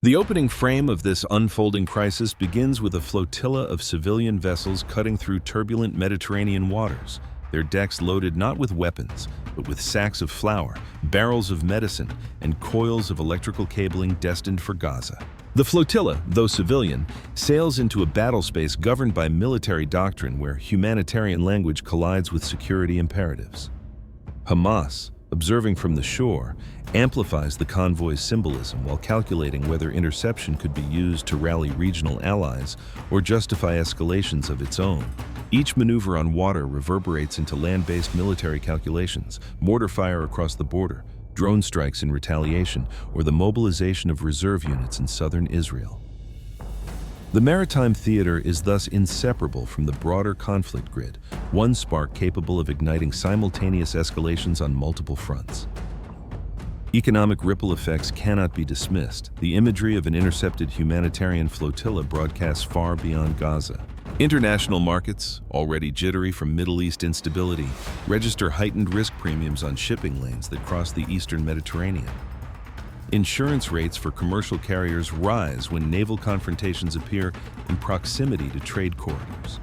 The opening frame of this unfolding crisis begins with a flotilla of civilian vessels cutting through turbulent Mediterranean waters, their decks loaded not with weapons, but with sacks of flour, barrels of medicine, and coils of electrical cabling destined for Gaza. The flotilla, though civilian, sails into a battle space governed by military doctrine where humanitarian language collides with security imperatives. Hamas, observing from the shore, amplifies the convoy's symbolism while calculating whether interception could be used to rally regional allies or justify escalations of its own. Each maneuver on water reverberates into land-based military calculations, mortar fire across the border, drone strikes in retaliation, or the mobilization of reserve units in southern Israel. The maritime theater is thus inseparable from the broader conflict grid, one spark capable of igniting simultaneous escalations on multiple fronts. Economic ripple effects cannot be dismissed. The imagery of an intercepted humanitarian flotilla broadcasts far beyond Gaza. International markets, already jittery from Middle East instability, register heightened risk premiums on shipping lanes that cross the eastern Mediterranean. Insurance rates for commercial carriers rise when naval confrontations appear in proximity to trade corridors.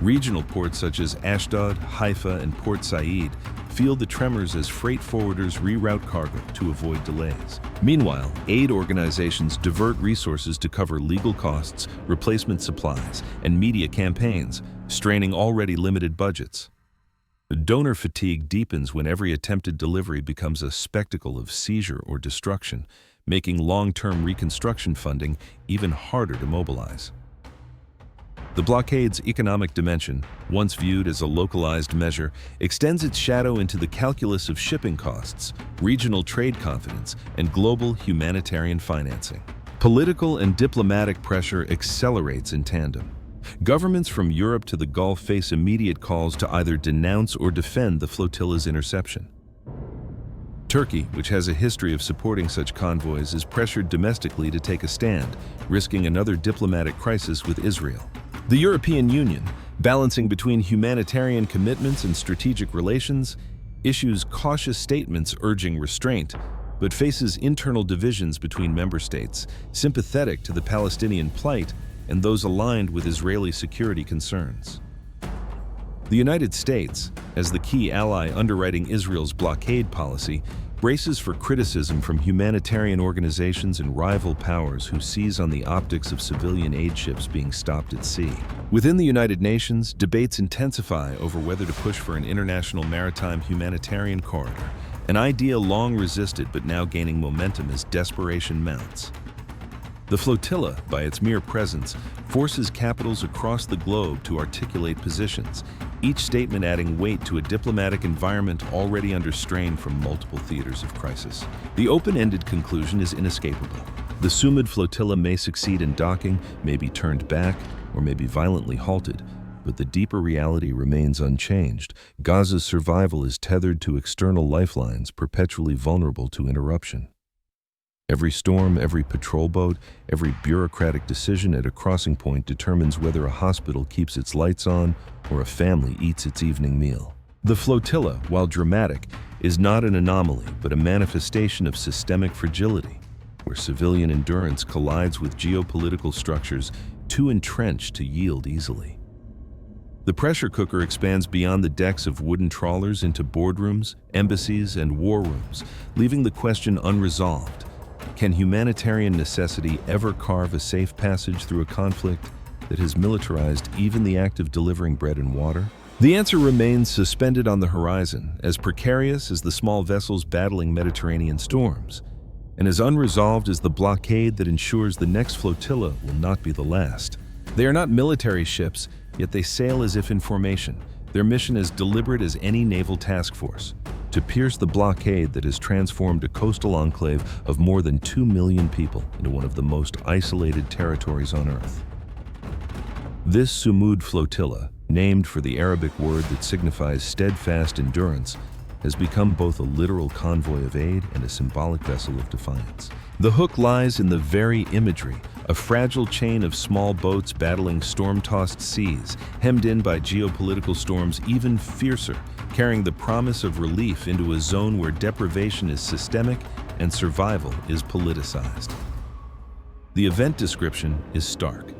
Regional ports such as Ashdod, Haifa, and Port Said feel the tremors as freight forwarders reroute cargo to avoid delays. Meanwhile, aid organizations divert resources to cover legal costs, replacement supplies, and media campaigns, straining already limited budgets. Donor fatigue deepens when every attempted delivery becomes a spectacle of seizure or destruction, making long-term reconstruction funding even harder to mobilize. The blockade's economic dimension, once viewed as a localized measure, extends its shadow into the calculus of shipping costs, regional trade confidence, and global humanitarian financing. Political and diplomatic pressure accelerates in tandem. Governments from Europe to the Gulf face immediate calls to either denounce or defend the flotilla's interception. Turkey, which has a history of supporting such convoys, is pressured domestically to take a stand, risking another diplomatic crisis with Israel. The European Union, balancing between humanitarian commitments and strategic relations, issues cautious statements urging restraint, but faces internal divisions between member states, sympathetic to the Palestinian plight and those aligned with Israeli security concerns. The United States, as the key ally underwriting Israel's blockade policy, braces for criticism from humanitarian organizations and rival powers who seize on the optics of civilian aid ships being stopped at sea. Within the United Nations, debates intensify over whether to push for an international maritime humanitarian corridor, an idea long resisted but now gaining momentum as desperation mounts. The flotilla, by its mere presence, forces capitals across the globe to articulate positions, each statement adding weight to a diplomatic environment already under strain from multiple theaters of crisis. The open-ended conclusion is inescapable. The Sumud Flotilla may succeed in docking, may be turned back, or may be violently halted, but the deeper reality remains unchanged. Gaza's survival is tethered to external lifelines perpetually vulnerable to interruption. Every storm, every patrol boat, every bureaucratic decision at a crossing point determines whether a hospital keeps its lights on or a family eats its evening meal. The flotilla, while dramatic, is not an anomaly but a manifestation of systemic fragility, where civilian endurance collides with geopolitical structures too entrenched to yield easily. The pressure cooker expands beyond the decks of wooden trawlers into boardrooms, embassies, and war rooms, leaving the question unresolved. Can humanitarian necessity ever carve a safe passage through a conflict that has militarized even the act of delivering bread and water? The answer remains suspended on the horizon, as precarious as the small vessels battling Mediterranean storms, and as unresolved as the blockade that ensures the next flotilla will not be the last. They are not military ships, yet they sail as if in formation, their mission as deliberate as any naval task force: to pierce the blockade that has transformed a coastal enclave of more than 2 million people into one of the most isolated territories on Earth. This Sumud Flotilla, named for the Arabic word that signifies steadfast endurance, has become both a literal convoy of aid and a symbolic vessel of defiance. The hook lies in the very imagery, a fragile chain of small boats battling storm-tossed seas, hemmed in by geopolitical storms even fiercer, carrying the promise of relief into a zone where deprivation is systemic and survival is politicized. The event description is stark.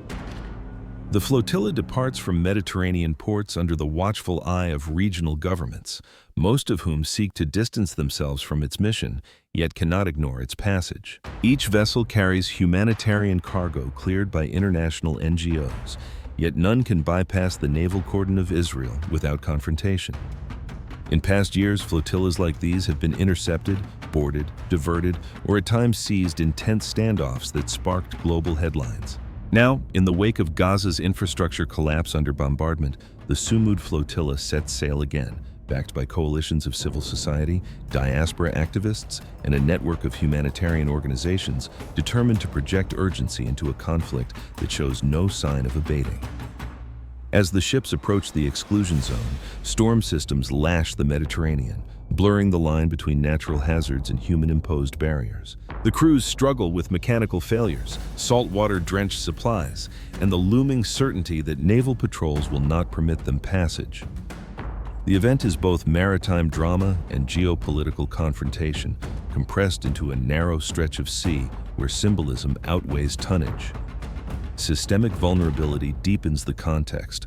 The flotilla departs from Mediterranean ports under the watchful eye of regional governments, most of whom seek to distance themselves from its mission, yet cannot ignore its passage. Each vessel carries humanitarian cargo cleared by international NGOs, yet none can bypass the naval cordon of Israel without confrontation. In past years, flotillas like these have been intercepted, boarded, diverted, or at times seized in tense standoffs that sparked global headlines. Now, in the wake of Gaza's infrastructure collapse under bombardment, the Sumud Flotilla sets sail again, backed by coalitions of civil society, diaspora activists, and a network of humanitarian organizations determined to project urgency into a conflict that shows no sign of abating. As the ships approach the exclusion zone, storm systems lash the Mediterranean, blurring the line between natural hazards and human-imposed barriers. The crews struggle with mechanical failures, saltwater-drenched supplies, and the looming certainty that naval patrols will not permit them passage. The event is both maritime drama and geopolitical confrontation, compressed into a narrow stretch of sea where symbolism outweighs tonnage. Systemic vulnerability deepens the context.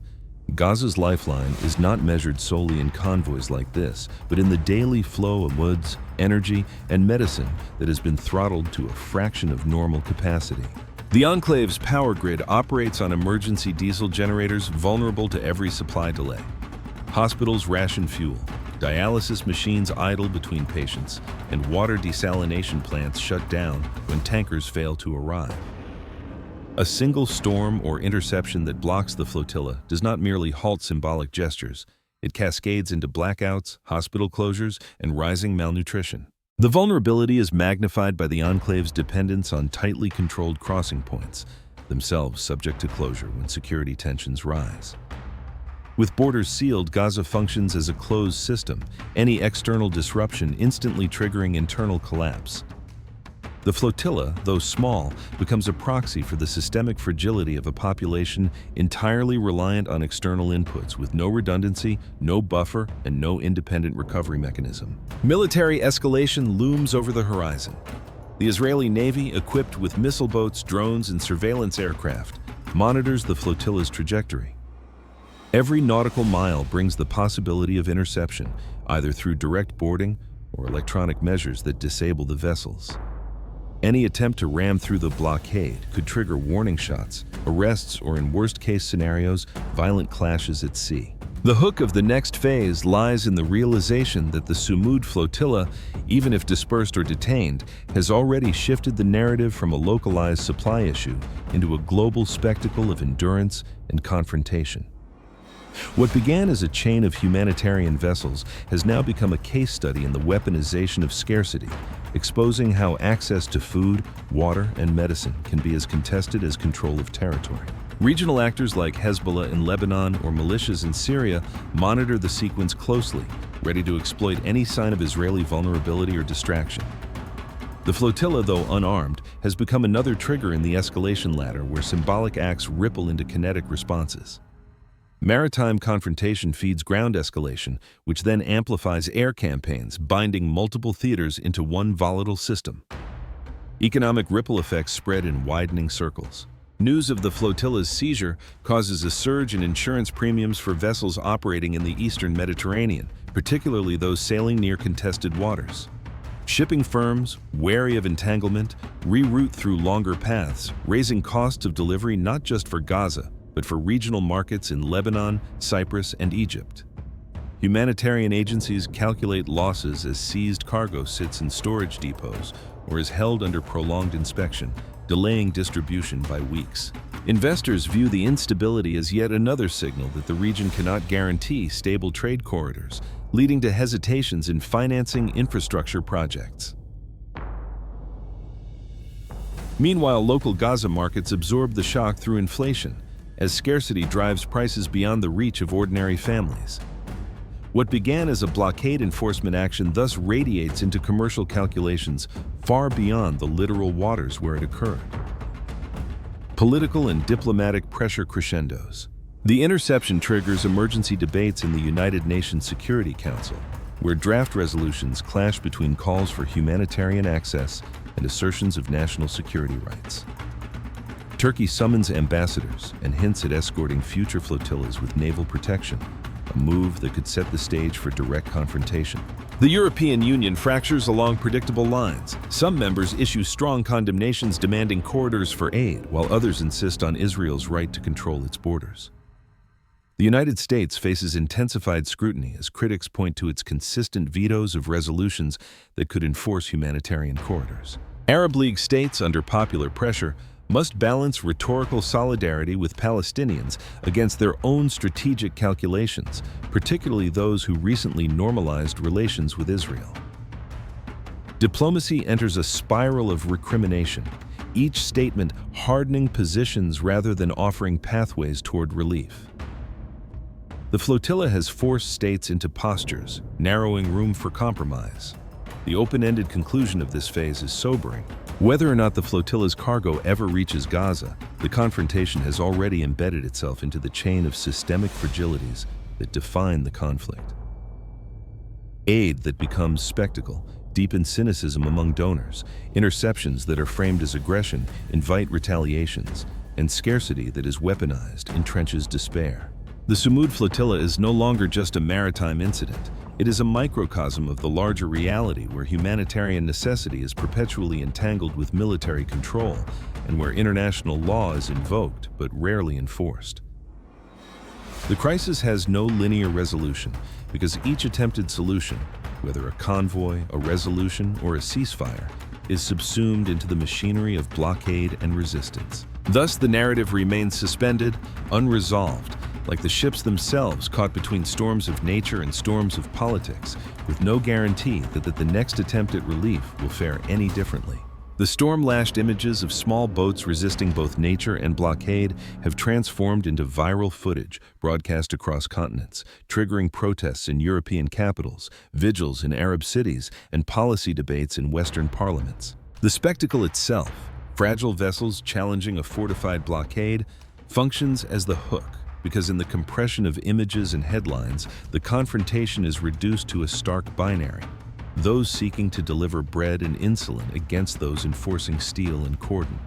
Gaza's lifeline is not measured solely in convoys like this, but in the daily flow of goods, energy, and medicine that has been throttled to a fraction of normal capacity. The enclave's power grid operates on emergency diesel generators vulnerable to every supply delay. Hospitals ration fuel, dialysis machines idle between patients, and water desalination plants shut down when tankers fail to arrive. A single storm or interception that blocks the flotilla does not merely halt symbolic gestures. It cascades into blackouts, hospital closures, and rising malnutrition. The vulnerability is magnified by the enclave's dependence on tightly controlled crossing points, themselves subject to closure when security tensions rise. With borders sealed, Gaza functions as a closed system, any external disruption instantly triggering internal collapse. The flotilla, though small, becomes a proxy for the systemic fragility of a population entirely reliant on external inputs with no redundancy, no buffer, and no independent recovery mechanism. Military escalation looms over the horizon. The Israeli Navy, equipped with missile boats, drones, and surveillance aircraft, monitors the flotilla's trajectory. Every nautical mile brings the possibility of interception, either through direct boarding or electronic measures that disable the vessels. Any attempt to ram through the blockade could trigger warning shots, arrests, or in worst-case scenarios, violent clashes at sea. The hook of the next phase lies in the realization that the Sumud Flotilla, even if dispersed or detained, has already shifted the narrative from a localized supply issue into a global spectacle of endurance and confrontation. What began as a chain of humanitarian vessels has now become a case study in the weaponization of scarcity, exposing how access to food, water, and medicine can be as contested as control of territory. Regional actors like Hezbollah in Lebanon or militias in Syria monitor the sequence closely, ready to exploit any sign of Israeli vulnerability or distraction. The flotilla, though unarmed, has become another trigger in the escalation ladder where symbolic acts ripple into kinetic responses. Maritime confrontation feeds ground escalation, which then amplifies air campaigns, binding multiple theaters into one volatile system. Economic ripple effects spread in widening circles. News of the flotilla's seizure causes a surge in insurance premiums for vessels operating in the eastern Mediterranean, particularly those sailing near contested waters. Shipping firms, wary of entanglement, reroute through longer paths, raising costs of delivery not just for Gaza, but for regional markets in Lebanon, Cyprus, and Egypt. Humanitarian agencies calculate losses as seized cargo sits in storage depots or is held under prolonged inspection, delaying distribution by weeks. Investors view the instability as yet another signal that the region cannot guarantee stable trade corridors, leading to hesitations in financing infrastructure projects. Meanwhile, local Gaza markets absorb the shock through inflation, as scarcity drives prices beyond the reach of ordinary families. What began as a blockade enforcement action thus radiates into commercial calculations far beyond the literal waters where it occurred. Political and diplomatic pressure crescendos. The interception triggers emergency debates in the United Nations Security Council, where draft resolutions clash between calls for humanitarian access and assertions of national security rights. Turkey summons ambassadors and hints at escorting future flotillas with naval protection, a move that could set the stage for direct confrontation. The European Union fractures along predictable lines. Some members issue strong condemnations demanding corridors for aid, while others insist on Israel's right to control its borders. The United States faces intensified scrutiny as critics point to its consistent vetoes of resolutions that could enforce humanitarian corridors. Arab League states, under popular pressure, must balance rhetorical solidarity with Palestinians against their own strategic calculations, particularly those who recently normalized relations with Israel. Diplomacy enters a spiral of recrimination, each statement hardening positions rather than offering pathways toward relief. The flotilla has forced states into postures, narrowing room for compromise. The open-ended conclusion of this phase is sobering. Whether or not the flotilla's cargo ever reaches Gaza, the confrontation has already embedded itself into the chain of systemic fragilities that define the conflict. Aid that becomes spectacle deepens cynicism among donors, interceptions that are framed as aggression invite retaliations, and scarcity that is weaponized entrenches despair. The Sumud Flotilla is no longer just a maritime incident. It is a microcosm of the larger reality where humanitarian necessity is perpetually entangled with military control and where international law is invoked but rarely enforced. The crisis has no linear resolution because each attempted solution, whether a convoy, a resolution, or a ceasefire, is subsumed into the machinery of blockade and resistance. Thus, the narrative remains suspended, unresolved, like the ships themselves caught between storms of nature and storms of politics, with no guarantee that the next attempt at relief will fare any differently. The storm-lashed images of small boats resisting both nature and blockade have transformed into viral footage broadcast across continents, triggering protests in European capitals, vigils in Arab cities, and policy debates in Western parliaments. The spectacle itself, fragile vessels challenging a fortified blockade, functions as the hook, because in the compression of images and headlines, the confrontation is reduced to a stark binary. Those seeking to deliver bread and insulin against those enforcing steel and cordon.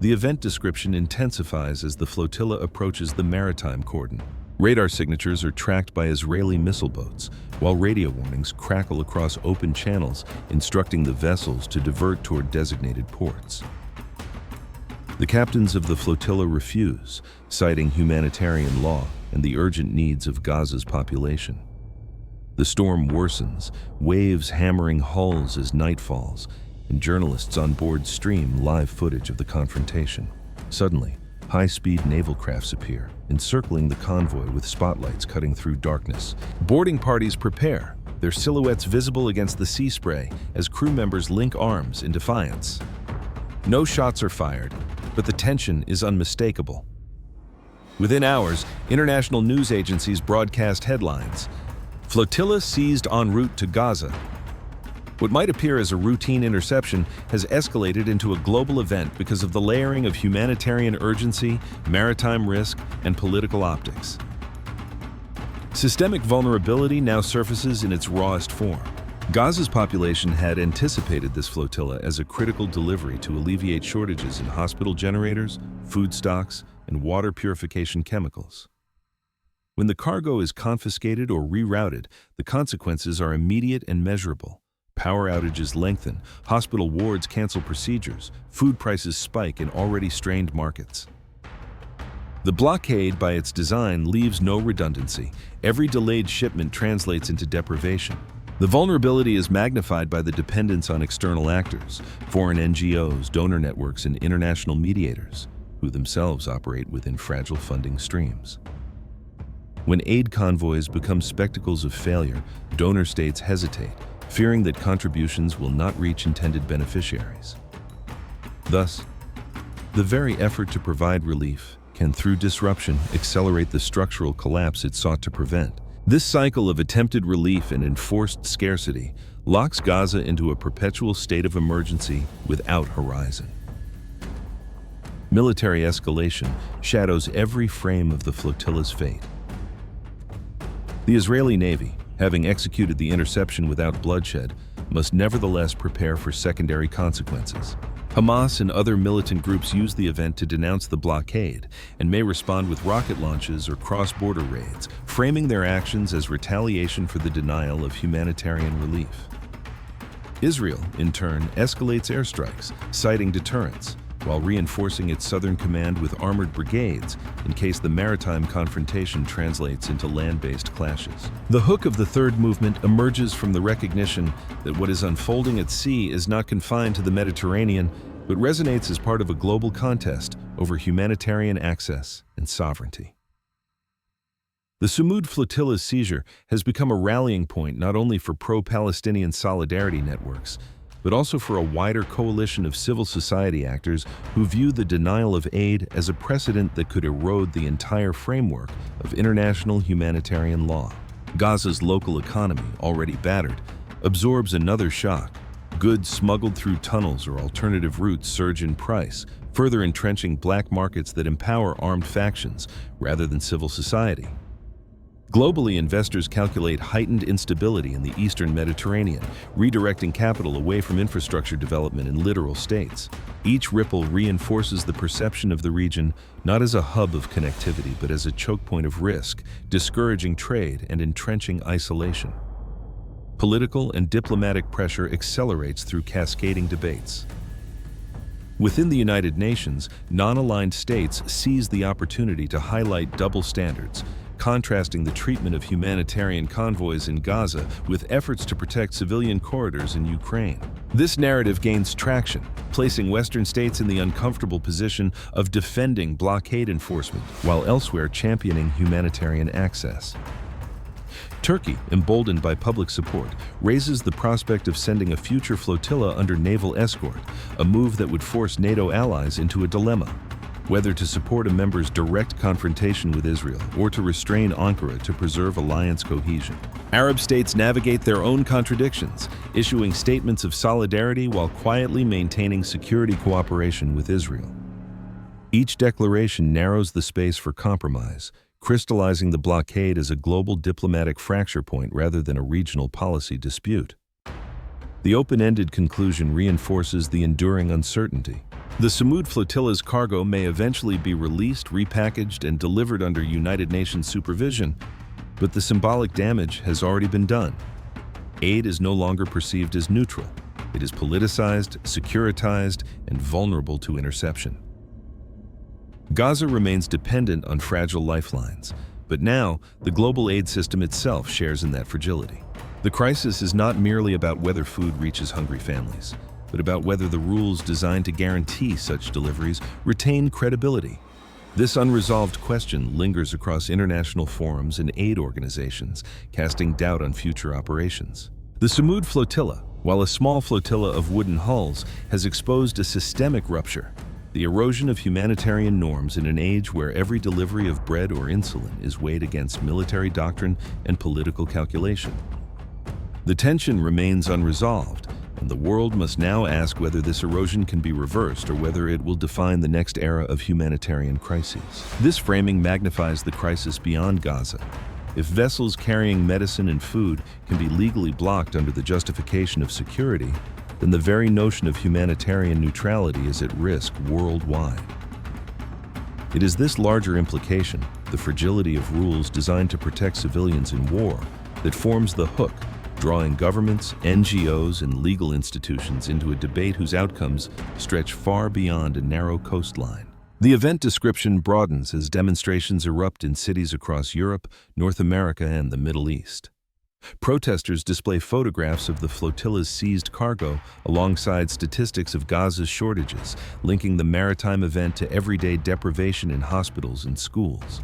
The event description intensifies as the flotilla approaches the maritime cordon. Radar signatures are tracked by Israeli missile boats, while radio warnings crackle across open channels, instructing the vessels to divert toward designated ports. The captains of the flotilla refuse, citing humanitarian law and the urgent needs of Gaza's population. The storm worsens, waves hammering hulls as night falls, and journalists on board stream live footage of the confrontation. Suddenly, high-speed naval crafts appear, encircling the convoy with spotlights cutting through darkness. Boarding parties prepare, their silhouettes visible against the sea spray as crew members link arms in defiance. No shots are fired, but the tension is unmistakable. Within hours, international news agencies broadcast headlines. Flotilla seized en route to Gaza. What might appear as a routine interception has escalated into a global event because of the layering of humanitarian urgency, maritime risk, and political optics. Systemic vulnerability now surfaces in its rawest form. Gaza's population had anticipated this flotilla as a critical delivery to alleviate shortages in hospital generators, food stocks, and water purification chemicals. When the cargo is confiscated or rerouted, the consequences are immediate and measurable. Power outages lengthen, hospital wards cancel procedures, food prices spike in already strained markets. The blockade, by its design, leaves no redundancy. Every delayed shipment translates into deprivation. The vulnerability is magnified by the dependence on external actors, foreign NGOs, donor networks, and international mediators, who themselves operate within fragile funding streams. When aid convoys become spectacles of failure, donor states hesitate, fearing that contributions will not reach intended beneficiaries. Thus, the very effort to provide relief can, through disruption, accelerate the structural collapse it sought to prevent. This cycle of attempted relief and enforced scarcity locks Gaza into a perpetual state of emergency without horizon. Military escalation shadows every frame of the flotilla's fate. The Israeli Navy, having executed the interception without bloodshed, must nevertheless prepare for secondary consequences. Hamas and other militant groups use the event to denounce the blockade and may respond with rocket launches or cross-border raids, framing their actions as retaliation for the denial of humanitarian relief. Israel, in turn, escalates airstrikes, citing deterrence, while reinforcing its southern command with armored brigades in case the maritime confrontation translates into land-based clashes. The hook of the third movement emerges from the recognition that what is unfolding at sea is not confined to the Mediterranean, but resonates as part of a global contest over humanitarian access and sovereignty. The Sumud Flotilla's seizure has become a rallying point not only for pro-Palestinian solidarity networks, but also for a wider coalition of civil society actors who view the denial of aid as a precedent that could erode the entire framework of international humanitarian law. Gaza's local economy, already battered, absorbs another shock. Goods smuggled through tunnels or alternative routes surge in price, further entrenching black markets that empower armed factions rather than civil society. Globally, investors calculate heightened instability in the eastern Mediterranean, redirecting capital away from infrastructure development in littoral states. Each ripple reinforces the perception of the region not as a hub of connectivity, but as a choke point of risk, discouraging trade and entrenching isolation. Political and diplomatic pressure accelerates through cascading debates. Within the United Nations, non-aligned states seize the opportunity to highlight double standards, contrasting the treatment of humanitarian convoys in Gaza with efforts to protect civilian corridors in Ukraine. This narrative gains traction, placing Western states in the uncomfortable position of defending blockade enforcement while elsewhere championing humanitarian access. Turkey, emboldened by public support, raises the prospect of sending a future flotilla under naval escort, a move that would force NATO allies into a dilemma: whether to support a member's direct confrontation with Israel or to restrain Ankara to preserve alliance cohesion. Arab states navigate their own contradictions, issuing statements of solidarity while quietly maintaining security cooperation with Israel. Each declaration narrows the space for compromise, crystallizing the blockade as a global diplomatic fracture point rather than a regional policy dispute. The open-ended conclusion reinforces the enduring uncertainty. The Sumud Flotilla's cargo may eventually be released, repackaged, and delivered under United Nations supervision, but the symbolic damage has already been done. Aid is no longer perceived as neutral. It is politicized, securitized, and vulnerable to interception. Gaza remains dependent on fragile lifelines, but now the global aid system itself shares in that fragility. The crisis is not merely about whether food reaches hungry families, but about whether the rules designed to guarantee such deliveries retain credibility. This unresolved question lingers across international forums and aid organizations, casting doubt on future operations. The Sumud Flotilla, while a small flotilla of wooden hulls, has exposed a systemic rupture: the erosion of humanitarian norms in an age where every delivery of bread or insulin is weighed against military doctrine and political calculation. The tension remains unresolved, and the world must now ask whether this erosion can be reversed or whether it will define the next era of humanitarian crises. This framing magnifies the crisis beyond Gaza. If vessels carrying medicine and food can be legally blocked under the justification of security, then the very notion of humanitarian neutrality is at risk worldwide. It is this larger implication, the fragility of rules designed to protect civilians in war, that forms the hook, drawing governments, NGOs, and legal institutions into a debate whose outcomes stretch far beyond a narrow coastline. The event description broadens as demonstrations erupt in cities across Europe, North America, and the Middle East. Protesters display photographs of the flotilla's seized cargo alongside statistics of Gaza's shortages, linking the maritime event to everyday deprivation in hospitals and schools.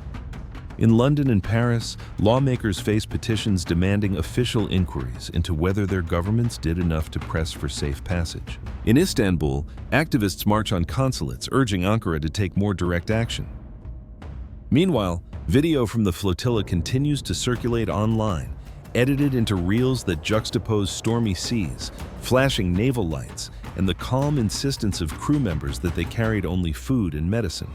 In London and Paris, lawmakers face petitions demanding official inquiries into whether their governments did enough to press for safe passage. In Istanbul, activists march on consulates, urging Ankara to take more direct action. Meanwhile, video from the flotilla continues to circulate online, edited into reels that juxtapose stormy seas, flashing naval lights, and the calm insistence of crew members that they carried only food and medicine.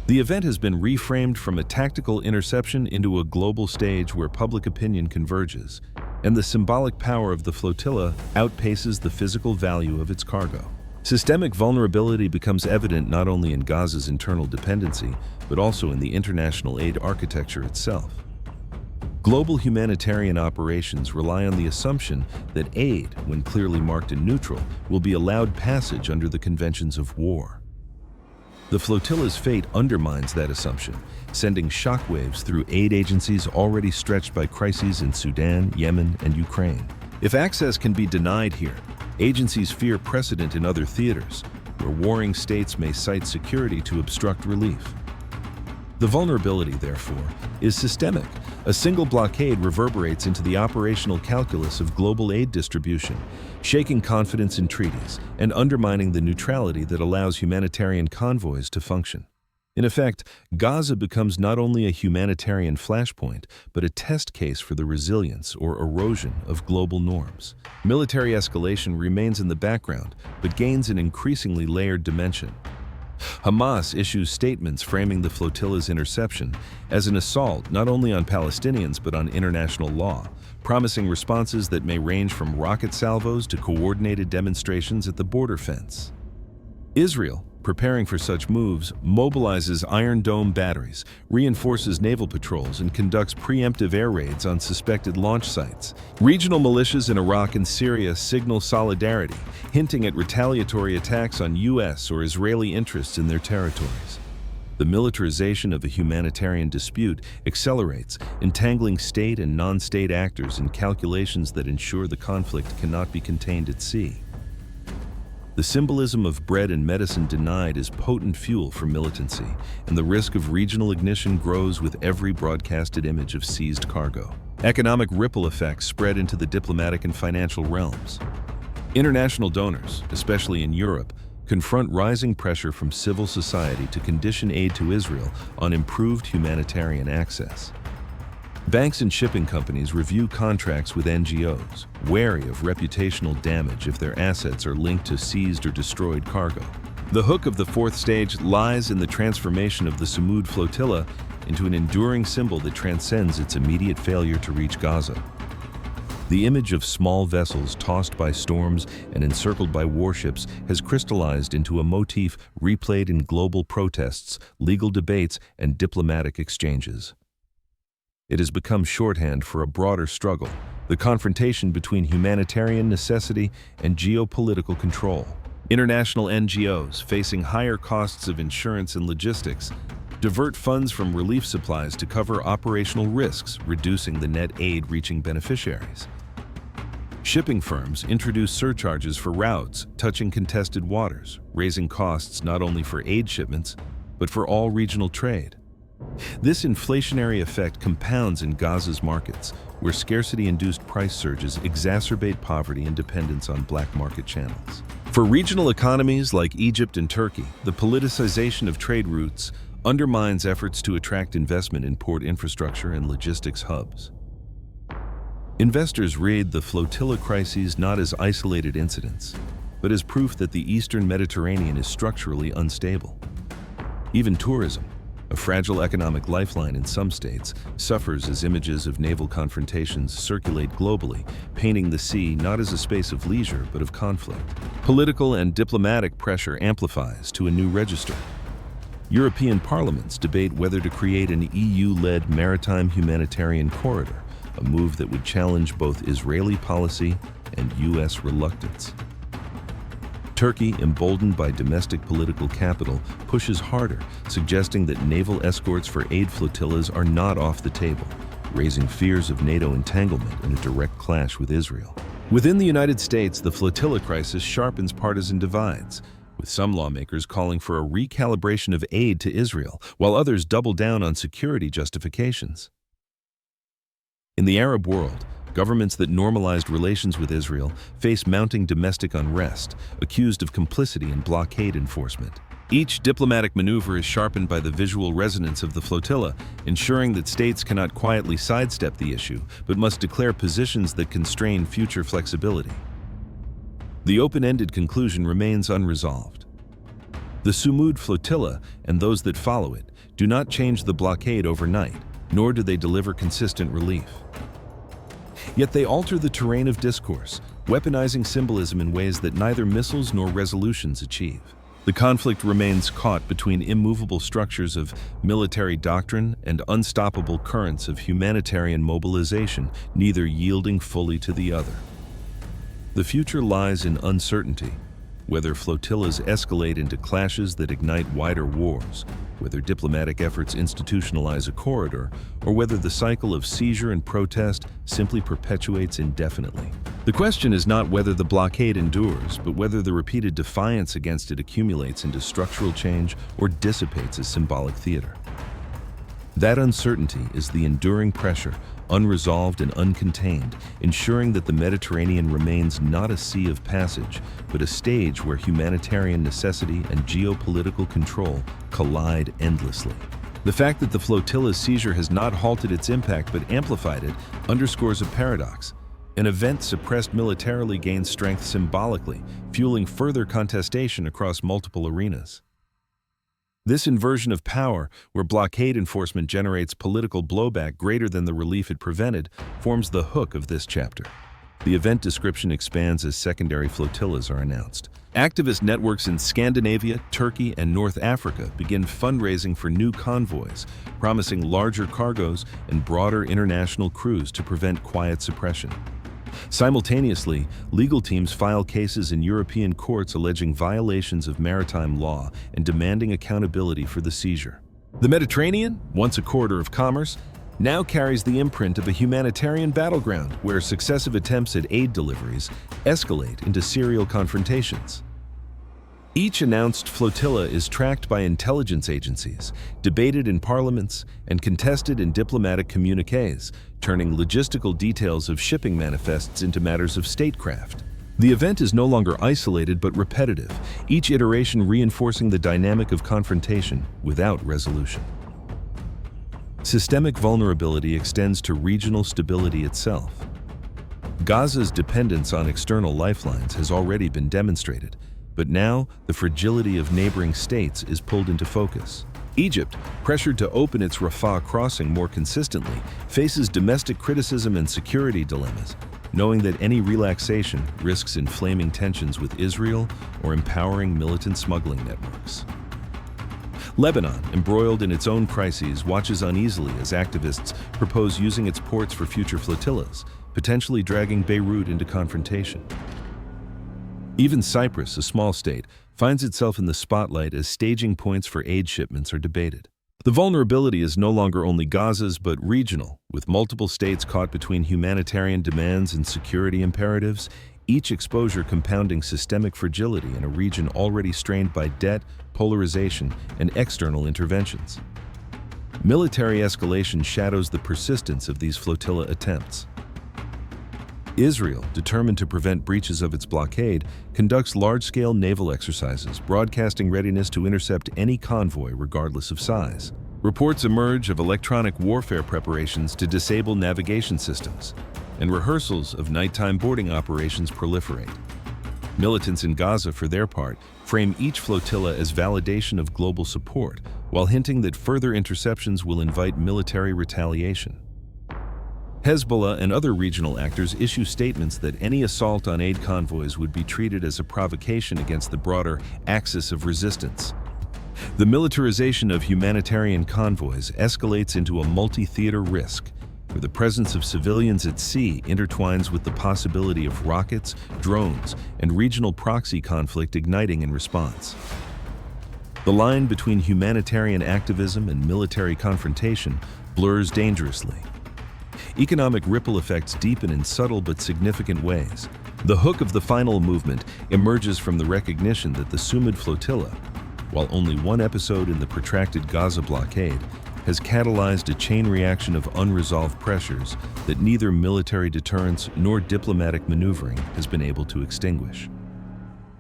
The event has been reframed from a tactical interception into a global stage where public opinion converges, and the symbolic power of the flotilla outpaces the physical value of its cargo. Systemic vulnerability becomes evident not only in Gaza's internal dependency, but also in the international aid architecture itself. Global humanitarian operations rely on the assumption that aid, when clearly marked in neutral, will be allowed passage under the conventions of war. The flotilla's fate undermines that assumption, sending shockwaves through aid agencies already stretched by crises in Sudan, Yemen, and Ukraine. If access can be denied here, agencies fear precedent in other theaters, where warring states may cite security to obstruct relief. The vulnerability, therefore, is systemic. A single blockade reverberates into the operational calculus of global aid distribution, shaking confidence in treaties and undermining the neutrality that allows humanitarian convoys to function. In effect, Gaza becomes not only a humanitarian flashpoint, but a test case for the resilience or erosion of global norms. Military escalation remains in the background, but gains an increasingly layered dimension. Hamas issues statements framing the flotilla's interception as an assault not only on Palestinians but on international law, promising responses that may range from rocket salvos to coordinated demonstrations at the border fence. Israel, preparing for such moves, mobilizes Iron Dome batteries, reinforces naval patrols, and conducts preemptive air raids on suspected launch sites. Regional militias in Iraq and Syria signal solidarity, hinting at retaliatory attacks on U.S. or Israeli interests in their territories. The militarization of a humanitarian dispute accelerates, entangling state and non-state actors in calculations that ensure the conflict cannot be contained at sea. The symbolism of bread and medicine denied is potent fuel for militancy, and the risk of regional ignition grows with every broadcasted image of seized cargo. Economic ripple effects spread into the diplomatic and financial realms. International donors, especially in Europe, confront rising pressure from civil society to condition aid to Israel on improved humanitarian access. Banks and shipping companies review contracts with NGOs, wary of reputational damage if their assets are linked to seized or destroyed cargo. The hook of the fourth stage lies in the transformation of the Sumud Flotilla into an enduring symbol that transcends its immediate failure to reach Gaza. The image of small vessels tossed by storms and encircled by warships has crystallized into a motif replayed in global protests, legal debates, and diplomatic exchanges. It has become shorthand for a broader struggle, the confrontation between humanitarian necessity and geopolitical control. International NGOs, facing higher costs of insurance and logistics, divert funds from relief supplies to cover operational risks, reducing the net aid reaching beneficiaries. Shipping firms introduce surcharges for routes touching contested waters, raising costs not only for aid shipments, but for all regional trade. This inflationary effect compounds in Gaza's markets, where scarcity-induced price surges exacerbate poverty and dependence on black market channels. For regional economies like Egypt and Turkey, the politicization of trade routes undermines efforts to attract investment in port infrastructure and logistics hubs. Investors read the flotilla crises not as isolated incidents, but as proof that the Eastern Mediterranean is structurally unstable. Even tourism, a fragile economic lifeline in some states, suffers as images of naval confrontations circulate globally, painting the sea not as a space of leisure but of conflict. Political and diplomatic pressure amplifies to a new register. European parliaments debate whether to create an EU-led maritime humanitarian corridor, a move that would challenge both Israeli policy and U.S. reluctance. Turkey, emboldened by domestic political capital, pushes harder, suggesting that naval escorts for aid flotillas are not off the table, raising fears of NATO entanglement in a direct clash with Israel. Within the United States, the flotilla crisis sharpens partisan divides, with some lawmakers calling for a recalibration of aid to Israel, while others double down on security justifications. In the Arab world, governments that normalized relations with Israel face mounting domestic unrest, accused of complicity in blockade enforcement. Each diplomatic maneuver is sharpened by the visual resonance of the flotilla, ensuring that states cannot quietly sidestep the issue, but must declare positions that constrain future flexibility. The open-ended conclusion remains unresolved. The Sumud Flotilla and those that follow it do not change the blockade overnight, nor do they deliver consistent relief. Yet they alter the terrain of discourse, weaponizing symbolism in ways that neither missiles nor resolutions achieve. The conflict remains caught between immovable structures of military doctrine and unstoppable currents of humanitarian mobilization, neither yielding fully to the other. The future lies in uncertainty, whether flotillas escalate into clashes that ignite wider wars, whether diplomatic efforts institutionalize a corridor, or whether the cycle of seizure and protest simply perpetuates indefinitely. The question is not whether the blockade endures, but whether the repeated defiance against it accumulates into structural change or dissipates as symbolic theater. That uncertainty is the enduring pressure, unresolved and uncontained, ensuring that the Mediterranean remains not a sea of passage, but a stage where humanitarian necessity and geopolitical control collide endlessly. The fact that the flotilla's seizure has not halted its impact but amplified it underscores a paradox. An event suppressed militarily gains strength symbolically, fueling further contestation across multiple arenas. This inversion of power, where blockade enforcement generates political blowback greater than the relief it prevented, forms the hook of this chapter. The event description expands as secondary flotillas are announced. Activist networks in Scandinavia, Turkey, and North Africa begin fundraising for new convoys, promising larger cargoes and broader international crews to prevent quiet suppression. Simultaneously, legal teams file cases in European courts alleging violations of maritime law and demanding accountability for the seizure. The Mediterranean, once a corridor of commerce, now carries the imprint of a humanitarian battleground where successive attempts at aid deliveries escalate into serial confrontations. Each announced flotilla is tracked by intelligence agencies, debated in parliaments, and contested in diplomatic communiques, turning logistical details of shipping manifests into matters of statecraft. The event is no longer isolated but repetitive, each iteration reinforcing the dynamic of confrontation without resolution. Systemic vulnerability extends to regional stability itself. Gaza's dependence on external lifelines has already been demonstrated, but now the fragility of neighboring states is pulled into focus. Egypt, pressured to open its Rafah crossing more consistently, faces domestic criticism and security dilemmas, knowing that any relaxation risks inflaming tensions with Israel or empowering militant smuggling networks. Lebanon, embroiled in its own crises, watches uneasily as activists propose using its ports for future flotillas, potentially dragging Beirut into confrontation. Even Cyprus, a small state, finds itself in the spotlight as staging points for aid shipments are debated. The vulnerability is no longer only Gaza's but regional, with multiple states caught between humanitarian demands and security imperatives, each exposure compounding systemic fragility in a region already strained by debt, polarization, and external interventions. Military escalation shadows the persistence of these flotilla attempts. Israel, determined to prevent breaches of its blockade, conducts large-scale naval exercises, broadcasting readiness to intercept any convoy regardless of size. Reports emerge of electronic warfare preparations to disable navigation systems, and rehearsals of nighttime boarding operations proliferate. Militants in Gaza, for their part, frame each flotilla as validation of global support, while hinting that further interceptions will invite military retaliation. Hezbollah and other regional actors issue statements that any assault on aid convoys would be treated as a provocation against the broader axis of resistance. The militarization of humanitarian convoys escalates into a multi-theater risk, where the presence of civilians at sea intertwines with the possibility of rockets, drones, and regional proxy conflict igniting in response. The line between humanitarian activism and military confrontation blurs dangerously. Economic ripple effects deepen in subtle but significant ways. The hook of the final movement emerges from the recognition that the Sumud Flotilla, while only one episode in the protracted Gaza blockade, has catalyzed a chain reaction of unresolved pressures that neither military deterrence nor diplomatic maneuvering has been able to extinguish.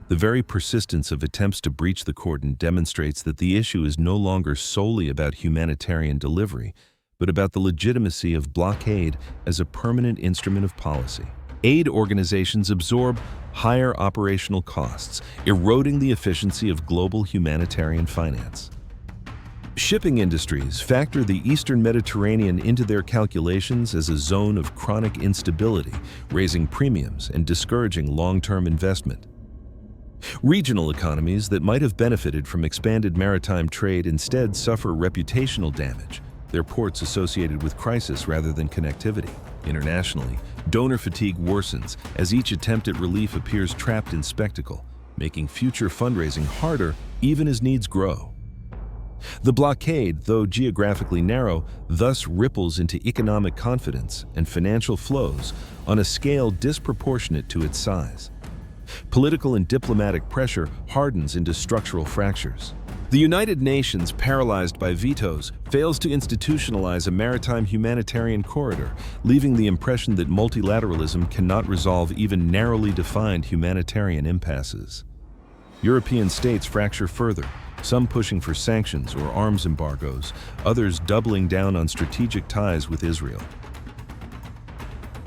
The very persistence of attempts to breach the cordon demonstrates that the issue is no longer solely about humanitarian delivery, but about the legitimacy of blockade as a permanent instrument of policy. Aid organizations absorb higher operational costs, eroding the efficiency of global humanitarian finance. Shipping industries factor the Eastern Mediterranean into their calculations as a zone of chronic instability, raising premiums and discouraging long-term investment. Regional economies that might have benefited from expanded maritime trade instead suffer reputational damage, their ports associated with crisis rather than connectivity. Internationally, donor fatigue worsens as each attempt at relief appears trapped in spectacle, making future fundraising harder even as needs grow. The blockade, though geographically narrow, thus ripples into economic confidence and financial flows on a scale disproportionate to its size. Political and diplomatic pressure hardens into structural fractures. The United Nations, paralyzed by vetoes, fails to institutionalize a maritime humanitarian corridor, leaving the impression that multilateralism cannot resolve even narrowly defined humanitarian impasses. European states fracture further, some pushing for sanctions or arms embargoes, others doubling down on strategic ties with Israel.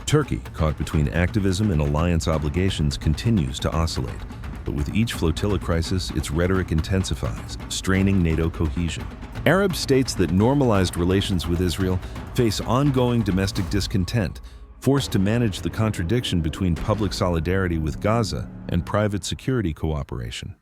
Turkey, caught between activism and alliance obligations, continues to oscillate. But with each flotilla crisis, its rhetoric intensifies, straining NATO cohesion. Arab states that normalized relations with Israel face ongoing domestic discontent, forced to manage the contradiction between public solidarity with Gaza and private security cooperation.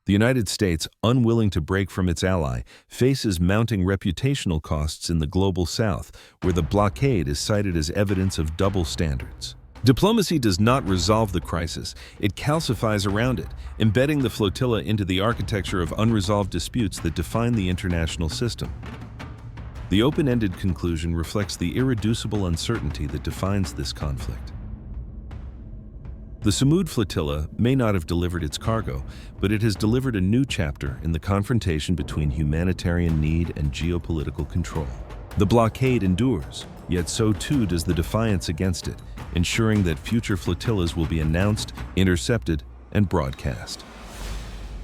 The United States, unwilling to break from its ally, faces mounting reputational costs in the Global South, where the blockade is cited as evidence of double standards. Diplomacy does not resolve the crisis, it calcifies around it, embedding the flotilla into the architecture of unresolved disputes that define the international system. The open-ended conclusion reflects the irreducible uncertainty that defines this conflict. The Sumud Flotilla may not have delivered its cargo, but it has delivered a new chapter in the confrontation between humanitarian need and geopolitical control. The blockade endures, yet so too does the defiance against it, ensuring that future flotillas will be announced, intercepted, and broadcast.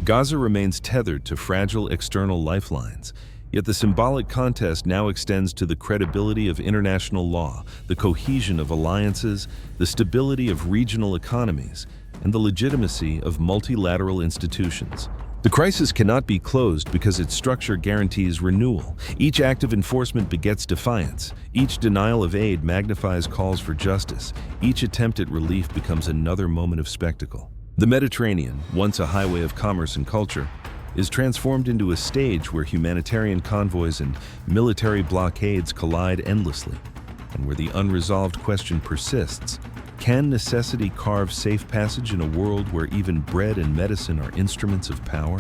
Gaza remains tethered to fragile external lifelines, yet the symbolic contest now extends to the credibility of international law, the cohesion of alliances, the stability of regional economies, and the legitimacy of multilateral institutions. The crisis cannot be closed because its structure guarantees renewal. Each act of enforcement begets defiance. Each denial of aid magnifies calls for justice. Each attempt at relief becomes another moment of spectacle. The Mediterranean, once a highway of commerce and culture, is transformed into a stage where humanitarian convoys and military blockades collide endlessly, and where the unresolved question persists: can necessity carve safe passage in a world where even bread and medicine are instruments of power?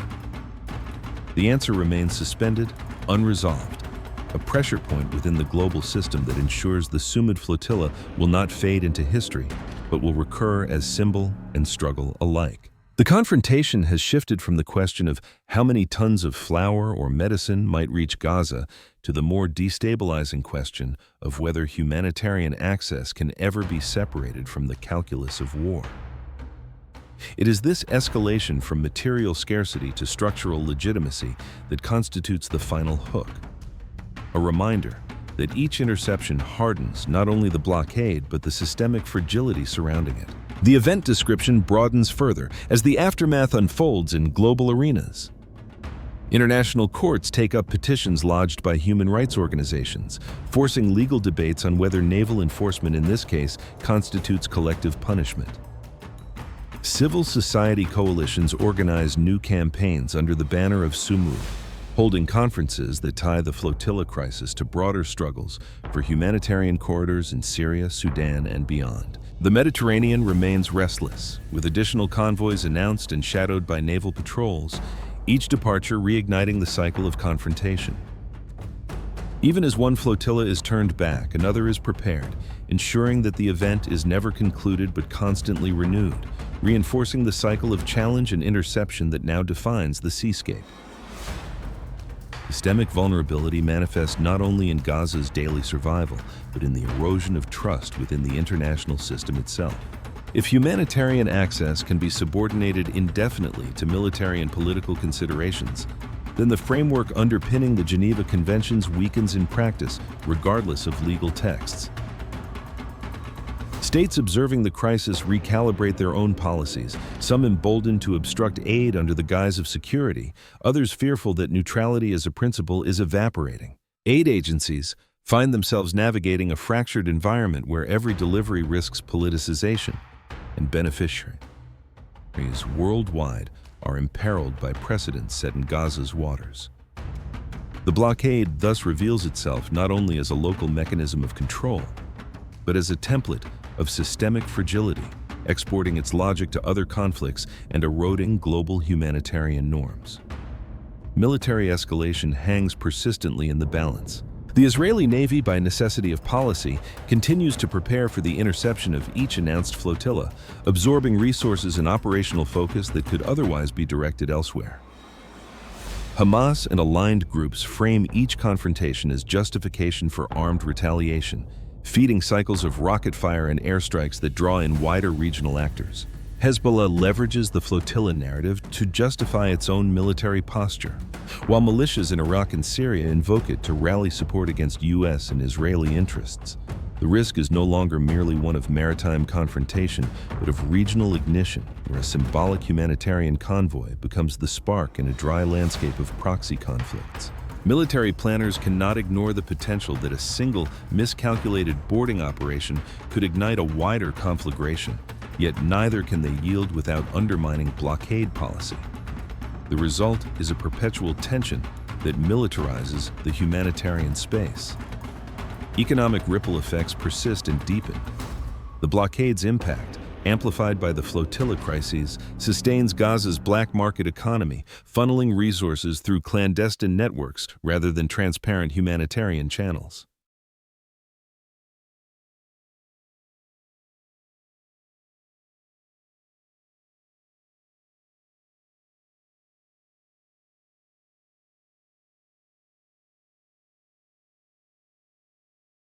The answer remains suspended, unresolved, a pressure point within the global system that ensures the Sumud Flotilla will not fade into history, but will recur as symbol and struggle alike. The confrontation has shifted from the question of how many tons of flour or medicine might reach Gaza to the more destabilizing question of whether humanitarian access can ever be separated from the calculus of war. It is this escalation from material scarcity to structural legitimacy that constitutes the final hook. A reminder that each interception hardens not only the blockade but the systemic fragility surrounding it. The event description broadens further as the aftermath unfolds in global arenas. International courts take up petitions lodged by human rights organizations, forcing legal debates on whether naval enforcement in this case constitutes collective punishment. Civil society coalitions organize new campaigns under the banner of Sumud, holding conferences that tie the flotilla crisis to broader struggles for humanitarian corridors in Syria, Sudan, and beyond. The Mediterranean remains restless, with additional convoys announced and shadowed by naval patrols, each departure reigniting the cycle of confrontation. Even as one flotilla is turned back, another is prepared, ensuring that the event is never concluded but constantly renewed, reinforcing the cycle of challenge and interception that now defines the seascape. Systemic vulnerability manifests not only in Gaza's daily survival, but in the erosion of trust within the international system itself. If humanitarian access can be subordinated indefinitely to military and political considerations, then the framework underpinning the Geneva Conventions weakens in practice, regardless of legal texts. States observing the crisis recalibrate their own policies, some emboldened to obstruct aid under the guise of security, others fearful that neutrality as a principle is evaporating. Aid agencies find themselves navigating a fractured environment where every delivery risks politicization, and beneficiaries worldwide are imperiled by precedents set in Gaza's waters. The blockade thus reveals itself not only as a local mechanism of control, but as a template of systemic fragility, exporting its logic to other conflicts and eroding global humanitarian norms. Military escalation hangs persistently in the balance. The Israeli Navy, by necessity of policy, continues to prepare for the interception of each announced flotilla, absorbing resources and operational focus that could otherwise be directed elsewhere. Hamas and aligned groups frame each confrontation as justification for armed retaliation, feeding cycles of rocket fire and airstrikes that draw in wider regional actors. Hezbollah leverages the flotilla narrative to justify its own military posture, while militias in Iraq and Syria invoke it to rally support against U.S. and Israeli interests. The risk is no longer merely one of maritime confrontation, but of regional ignition, where a symbolic humanitarian convoy becomes the spark in a dry landscape of proxy conflicts. Military planners cannot ignore the potential that a single, miscalculated boarding operation could ignite a wider conflagration, yet neither can they yield without undermining blockade policy. The result is a perpetual tension that militarizes the humanitarian space. Economic ripple effects persist and deepen. The blockade's impact, amplified by the flotilla crises, sustains Gaza's black market economy, funneling resources through clandestine networks rather than transparent humanitarian channels.